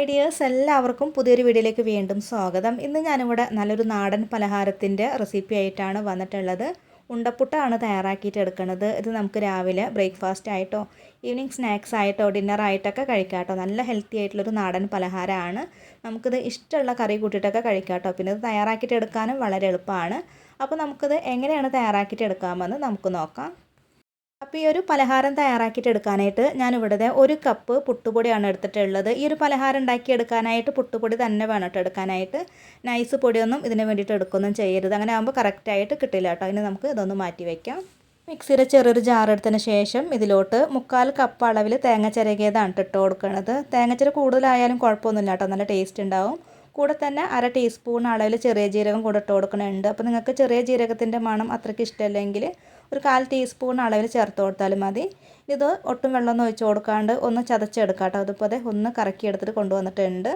Hi dears, എല്ലാവർക്കും പുതിയൊരു വീഡിയോയിലേക്ക് വീണ്ടും സ്വാഗതം. ഇന്ന് ഞാനിവിടെ നല്ലൊരു നാടൻ പലഹാരത്തിൻ്റെ റെസിപ്പി ആയിട്ടാണ് വന്നിട്ടുള്ളത്. ഉണ്ടപ്പുട്ടാണ് തയ്യാറാക്കിയിട്ട് എടുക്കുന്നത്. ഇത് നമുക്ക് രാവിലെ ബ്രേക്ക്ഫാസ്റ്റ് ആയിട്ടോ ഈവനിങ് സ്നാക്സ് ആയിട്ടോ ഡിന്നറായിട്ടൊക്കെ കഴിക്കാം കേട്ടോ. നല്ല ഹെൽത്തി ആയിട്ടുള്ളൊരു നാടൻ പലഹാരമാണ്. നമുക്കിത് ഇഷ്ടമുള്ള കറി കൂട്ടിയിട്ടൊക്കെ കഴിക്കാം കേട്ടോ. പിന്നെ ഇത് തയ്യാറാക്കിയിട്ട് എടുക്കാനും വളരെ എളുപ്പമാണ്. അപ്പോൾ നമുക്കിത് എങ്ങനെയാണ് തയ്യാറാക്കിയിട്ട് എടുക്കാമെന്ന് നമുക്ക് നോക്കാം. അപ്പോൾ ഈ ഒരു പലഹാരം തയ്യാറാക്കിയിട്ട് എടുക്കാനായിട്ട് ഞാനിവിടെ 1 കപ്പ് പുട്ടുപൊടിയാണ് എടുത്തിട്ടുള്ളത്. ഈ ഒരു പലഹാരം ഉണ്ടാക്കിയെടുക്കാനായിട്ട് പുട്ടുപൊടി തന്നെ വേണം കേട്ടോ എടുക്കാനായിട്ട്. നൈസ് പൊടിയൊന്നും ഇതിന് വേണ്ടിയിട്ട് എടുക്കുകയൊന്നും ചെയ്യരുത്. അങ്ങനെ ആകുമ്പോൾ കറക്റ്റായിട്ട് കിട്ടില്ല കേട്ടോ. ഇനി നമുക്ക് ഇതൊന്ന് മാറ്റി വയ്ക്കാം. മിക്സിയുടെ ചെറിയൊരു ജാർ എടുത്തതിന് ശേഷം ഇതിലോട്ട് 3/4 കപ്പ് അളവിൽ തേങ്ങ ചിരകിയതാണ് ഇട്ട് കൊടുക്കുന്നത്. തേങ്ങ ചിര കൂടുതലായാലും കുഴപ്പമൊന്നുമില്ല കേട്ടോ, നല്ല ടേസ്റ്റ് ഉണ്ടാവും. കൂടെ തന്നെ 1/2 ടീസ്പൂൺ അളവിൽ ചെറിയ ജീരകം കൂടെ ഇട്ട് കൊടുക്കുന്നുണ്ട്. അപ്പോൾ നിങ്ങൾക്ക് ചെറിയ ജീരകത്തിൻ്റെ മണം അത്രയ്ക്ക് ഇഷ്ടമല്ലെങ്കിൽ ഒരു 1/4 ടീസ്പൂൺ അളവിൽ ചേർത്ത് കൊടുത്താലും മതി. ഇത് ഒട്ടും വെള്ളമൊന്നും ഒഴിച്ച് കൊടുക്കാണ്ട് ഒന്ന് ചതച്ചെടുക്കാം കേട്ടോ. അതുപോലെ ഒന്ന് കറക്കിയെടുത്തിട്ട് കൊണ്ടുവന്നിട്ടുണ്ട്.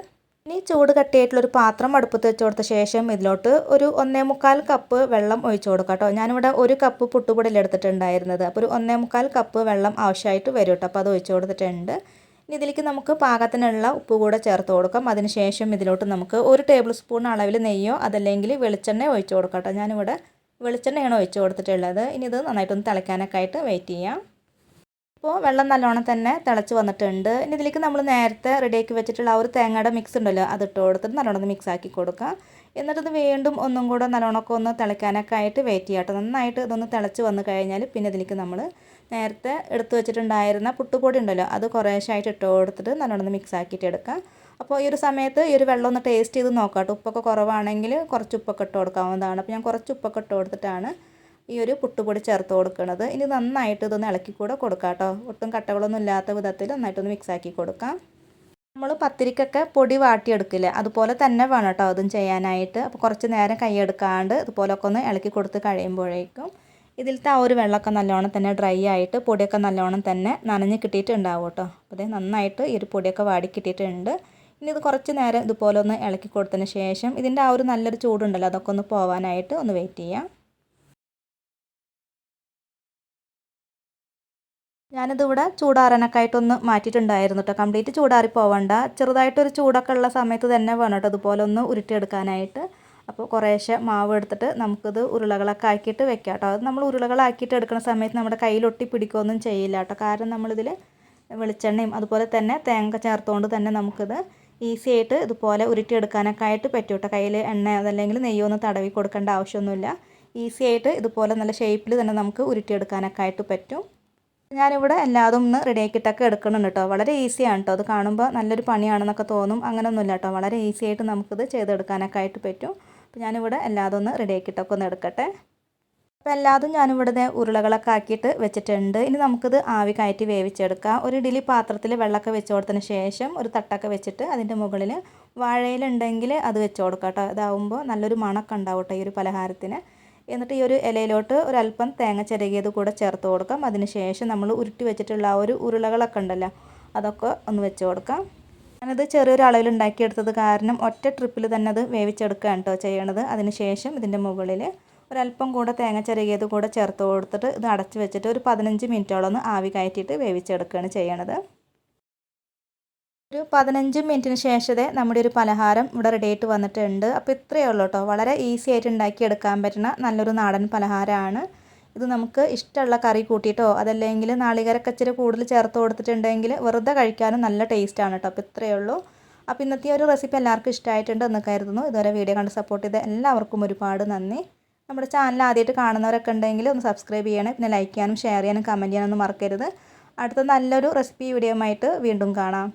ഇനി ചൂട് കട്ടിയായിട്ടുള്ളൊരു പാത്രം അടുപ്പത്ത് വെച്ച് കൊടുത്ത ശേഷം ഇതിലോട്ട് ഒരു 1/4 കപ്പ് വെള്ളം ഒഴിച്ച് കൊടുക്കാം കേട്ടോ. ഞാനിവിടെ 1 കപ്പ് പുട്ടുപൊടിയിൽ എടുത്തിട്ടുണ്ടായിരുന്നത്. അപ്പോൾ ഒരു 1/4 കപ്പ് വെള്ളം ആവശ്യമായിട്ട് വരും കേട്ടോ. അപ്പോൾ അത് ഒഴിച്ച് കൊടുത്തിട്ടുണ്ട്. ഇനി ഇതിലേക്ക് നമുക്ക് പാകത്തിനുള്ള ഉപ്പ് കൂടെ ചേർത്ത് കൊടുക്കാം. അതിനുശേഷം ഇതിലോട്ട് നമുക്ക് 1 ടേബിൾ സ്പൂൺ അളവിൽ നെയ്യോ അതല്ലെങ്കിൽ വെളിച്ചെണ്ണ ഒഴിച്ച് കൊടുക്കാം കേട്ടോ. ഞാനിവിടെ വെളിച്ചെണ്ണയാണ് ഒഴിച്ച് കൊടുത്തിട്ടുള്ളത്. ഇനി ഇത് നന്നായിട്ടൊന്ന് തിളയ്ക്കാനൊക്കെ ആയിട്ട് വെയിറ്റ് ചെയ്യാം. ഇപ്പോൾ വെള്ളം നല്ലോണം തന്നെ തിളച്ച് വന്നിട്ടുണ്ട്. ഇനി ഇതിലേക്ക് നമ്മൾ നേരത്തെ റെഡിയാക്കി വെച്ചിട്ടുള്ള ആ ഒരു തേങ്ങയുടെ മിക്സ് ഉണ്ടല്ലോ, അതിട്ട് കൊടുത്തിട്ട് നല്ലോണം ഒന്ന് മിക്സ് ആക്കി കൊടുക്കുക. എന്നിട്ട് വീണ്ടും ഒന്നും കൂടെ നല്ലോണമൊക്കെ ഒന്ന് തിളയ്ക്കാനൊക്കെ ആയിട്ട് വെയിറ്റ് ചെയ്യാം കേട്ടോ. നന്നായിട്ട് ഇതൊന്ന് തിളച്ച് വന്നു കഴിഞ്ഞാൽ പിന്നെ ഇതിലേക്ക് നമ്മൾ നേരത്തെ എടുത്ത് വെച്ചിട്ടുണ്ടായിരുന്ന പുട്ടുപൊടി ഉണ്ടല്ലോ, അത് കുറേശ്ശായിട്ട് ഇട്ട് കൊടുത്തിട്ട് നല്ലോണം ഒന്ന് മിക്സ് ആക്കിയിട്ട് എടുക്കാം. അപ്പോൾ ഈ ഒരു സമയത്ത് ഈ ഒരു വെള്ളം ഒന്ന് ടേസ്റ്റ് ചെയ്ത് നോക്കാം കേട്ടോ. ഉപ്പൊക്കെ കുറവാണെങ്കിൽ കുറച്ച് ഉപ്പൊക്കെ ഇട്ട് കൊടുക്കാവുന്നതാണ്. അപ്പോൾ ഞാൻ കുറച്ച് ഉപ്പൊക്കെ ഇട്ട് കൊടുത്തിട്ടാണ് ഈ ഒരു പുട്ടുപൊടി ചേർത്ത് കൊടുക്കുന്നത്. ഇനി നന്നായിട്ട് ഇതൊന്ന് ഇളക്കി കൂടെ കൊടുക്കാം കേട്ടോ. ഒട്ടും കട്ടകളൊന്നും ഇല്ലാത്ത വിധത്തിൽ നന്നായിട്ടൊന്ന് മിക്സ് ആക്കി കൊടുക്കാം. നമ്മൾ പത്തിരിക്കൊക്കെ പൊടി വാട്ടിയെടുക്കില്ലേ, അതുപോലെ തന്നെ വേണം കേട്ടോ അതും ചെയ്യാനായിട്ട്. അപ്പോൾ കുറച്ച് നേരം കൈയ്യെടുക്കാണ്ട് ഇതുപോലൊക്കെ ഒന്ന് ഇളക്കി കൊടുത്ത് കഴിയുമ്പോഴേക്കും ഇതിലത്തെ ആ ഒരു വെള്ളമൊക്കെ നല്ലോണം തന്നെ ഡ്രൈ ആയിട്ട് പൊടിയൊക്കെ നല്ലോണം തന്നെ നനഞ്ഞ് കിട്ടിയിട്ടുണ്ടാവും കേട്ടോ. അപ്പോൾ നന്നായിട്ട് ഈ ഒരു പൊടിയൊക്കെ വാടി കിട്ടിയിട്ടുണ്ട്. ഇനി ഇത് കുറച്ച് നേരം ഇതുപോലെ ഒന്ന് ഇളക്കി കൊടുത്തതിന് ശേഷം ഇതിൻ്റെ ആ ഒരു നല്ലൊരു ചൂടുണ്ടല്ലോ, അതൊക്കെ ഒന്ന് പോവാനായിട്ട് ഒന്ന് വെയിറ്റ് ചെയ്യാം. ഞാനിതിവിടെ ചൂടാറാനൊക്കെ ആയിട്ടൊന്ന് മാറ്റിയിട്ടുണ്ടായിരുന്നു കേട്ടോ. കംപ്ലീറ്റ് ചൂടാറി പോവണ്ട, ചെറുതായിട്ടൊരു ചൂടൊക്കെ ഉള്ള സമയത്ത് തന്നെ വേണം കേട്ടോ അതുപോലെ ഒന്ന് ഉരുട്ടിയെടുക്കാനായിട്ട്. അപ്പോൾ കുറേശ്ശെ മാവ് എടുത്തിട്ട് നമുക്കിത് ഉരുളകളൊക്കെ ആക്കിയിട്ട് വെക്കാം കേട്ടോ. അത് നമ്മൾ ഉരുളകളാക്കിയിട്ട് എടുക്കുന്ന സമയത്ത് നമ്മുടെ കയ്യിലൊട്ടി പിടിക്കുകയൊന്നും ചെയ്യില്ല കേട്ടോ. കാരണം നമ്മളിതിൽ വെളിച്ചെണ്ണയും അതുപോലെ തന്നെ തേങ്ങ ചേർത്തുകൊണ്ട് തന്നെ നമുക്കിത് ഈസി ആയിട്ട് ഇതുപോലെ ഉരുട്ടിയെടുക്കാനൊക്കെ ആയിട്ട് പറ്റും കേട്ടോ. കയ്യിൽ എണ്ണ അതല്ലെങ്കിൽ നെയ്യൊന്നും തടവി കൊടുക്കേണ്ട ആവശ്യമൊന്നുമില്ല. ഈസി ആയിട്ട് ഇതുപോലെ നല്ല ഷേപ്പിൽ തന്നെ നമുക്ക് ഉരുട്ടിയെടുക്കാനൊക്കെ ആയിട്ട് പറ്റും. ഞാനിവിടെ എല്ലാതും ഒന്ന് റെഡിയാക്കിയിട്ടൊക്കെ എടുക്കുന്നുണ്ട് കേട്ടോ. വളരെ ഈസിയാണ് കേട്ടോ. അത് കാണുമ്പോൾ നല്ലൊരു പണിയാണെന്നൊക്കെ തോന്നും. അങ്ങനെയൊന്നുമില്ല കേട്ടോ, വളരെ ഈസി ആയിട്ട് നമുക്കിത് ചെയ്തെടുക്കാനൊക്കെ ആയിട്ട് പറ്റും. അപ്പോൾ ഞാനിവിടെ എല്ലാതും ഒന്ന് റെഡിയാക്കിയിട്ടൊക്കെ ഒന്ന് എടുക്കട്ടെ. അപ്പോൾ എല്ലാതും ഞാനിവിടെ ഉരുളകളൊക്കെ ആക്കിയിട്ട് വെച്ചിട്ടുണ്ട്. ഇനി നമുക്കിത് ആവി കയറ്റി വേവിച്ചെടുക്കാം. ഒരു ഇഡ്ഡലി പാത്രത്തിൽ വെള്ളമൊക്കെ വെച്ച് കൊടുത്തതിന് ശേഷം ഒരു തട്ടൊക്കെ വെച്ചിട്ട് അതിൻ്റെ മുകളിൽ വാഴയിലുണ്ടെങ്കിൽ അത് വെച്ച് കൊടുക്കാം കേട്ടോ. ഇതാവുമ്പോൾ നല്ലൊരു മണമൊക്കെ ഉണ്ടാവും കേട്ടോ ഈ ഒരു പലഹാരത്തിന്. എന്നിട്ട് ഈ ഒരു ഇലയിലോട്ട് ഒരല്പം തേങ്ങ ചിരകിയത് കൂടെ ചേർത്ത് കൊടുക്കാം. അതിന് ശേഷം നമ്മൾ ഉരുട്ടി വെച്ചിട്ടുള്ള ആ ഒരു ഉരുളകളൊക്കെ ഉണ്ടല്ലോ, അതൊക്കെ ഒന്ന് വെച്ച് കൊടുക്കാം. ഞാനത് ചെറിയൊരു അളവിൽ ഉണ്ടാക്കിയെടുത്തത് കാരണം ഒറ്റ ട്രിപ്പിൽ തന്നെ അത് വേവിച്ചെടുക്കുകയാണ് കേട്ടോ ചെയ്യണത്. അതിന് ശേഷം ഇതിൻ്റെ മുകളിൽ ഒരല്പം കൂടെ തേങ്ങ ചിരകിയത് കൂടെ ചേർത്ത് കൊടുത്തിട്ട് ഇത് അടച്ച് വെച്ചിട്ട് ഒരു 15 മിനിറ്റോളം ഒന്ന് ആവി കയറ്റിയിട്ട് വേവിച്ചെടുക്കുകയാണ് ചെയ്യണത്. ഒരു 15 മിനിറ്റിന് ശേഷത്തെ നമ്മുടെ ഒരു പലഹാരം ഇവിടെ റെഡി ആയിട്ട് വന്നിട്ടുണ്ട്. അപ്പോൾ ഇത്രയേ ഉള്ളൂ കേട്ടോ. വളരെ ഈസി ആയിട്ട് ഉണ്ടാക്കിയെടുക്കാൻ പറ്റുന്ന നല്ലൊരു നാടൻ പലഹാരമാണ്. ഇത് നമുക്ക് ഇഷ്ടമുള്ള കറി കൂട്ടിയിട്ടോ അതല്ലെങ്കിൽ നാളികേരമൊക്കെ ഇച്ചിരി കൂടുതൽ ചേർത്ത് കൊടുത്തിട്ടുണ്ടെങ്കിൽ വെറുതെ കഴിക്കാനും നല്ല ടേസ്റ്റാണ് കേട്ടോ. അപ്പോൾ ഇത്രയേ ഉള്ളൂ. അപ്പോൾ ഇന്നത്തെ ഒരു റെസിപ്പി എല്ലാവർക്കും ഇഷ്ടമായിട്ടുണ്ട് എന്ന് കരുതുന്നു. ഇതുവരെ വീഡിയോ കണ്ട് സപ്പോർട്ട് ചെയ്ത എല്ലാവർക്കും ഒരുപാട് നന്ദി. നമ്മുടെ ചാനൽ ആദ്യമായിട്ട് കാണുന്നവരൊക്കെ ഉണ്ടെങ്കിൽ ഒന്ന് സബ്സ്ക്രൈബ് ചെയ്യണം. പിന്നെ ലൈക്ക് ചെയ്യാനും ഷെയർ ചെയ്യാനും കമൻറ്റ് ചെയ്യാനൊന്നും മറക്കരുത്. അടുത്ത നല്ലൊരു റെസിപ്പി വീഡിയോ ആയിട്ട് വീണ്ടും കാണാം.